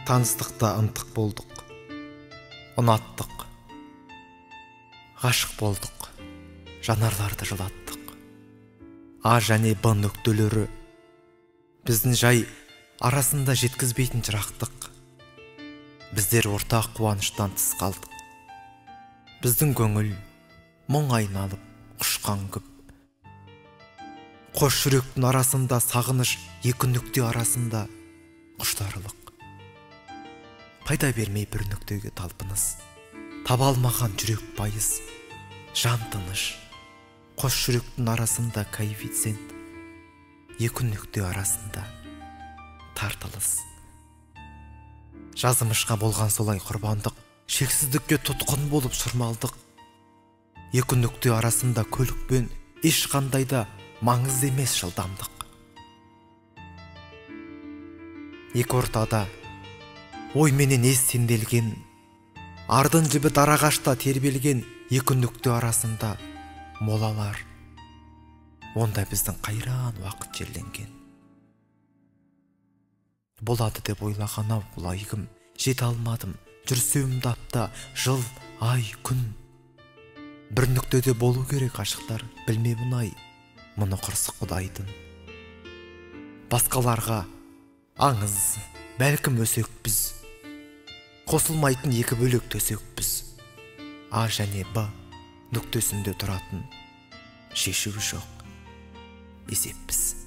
Таныстықта ынтық болдық, ұнаттық, ғашық болдық, жанарларды жылаттық. А және Б нүктелері біздің жай арасында жеткізбейтін жырақтық. Біздер ортақ қуаныштан тыс қалдық. Біздің көңіл мұң айналып құшқан көп. Қош жүректің арасында сағыныш, екі нүкте арасында құштарлық. Пайда бермей бір нүктеге талпыныс, таба алмаған жүрек байыз, жан тыныш. Қош жүректің арасында коэффициент, екі нүкте арасында тартылыс. Жазымышқа болған солай құрбандық, шексіздікке тұтқын болып шырмалдық. Екі нүкте арасында көлікпен ешқандайда маңызды емес жылдамдық. Екі ортада ойменен ес сенделген, ардын жібі дарағашта тербелген екі нүкте арасында молалар. Онда біздің қайран уақыт жерленген. Болады деп ойлаған ау лайығым, жете алмадым, жүрсем дапта жыл, ай, күн. Бір нүктеде болу керек ашықтар, білмеймін ай, мұны құрсы Құдайдың. Басқаларға аңыз, бәлкім өсекпіз, қосылмайтын екі бөлек төсекпіз. А және Б нүктесінде тұратын шешуі жоқ есеппіз.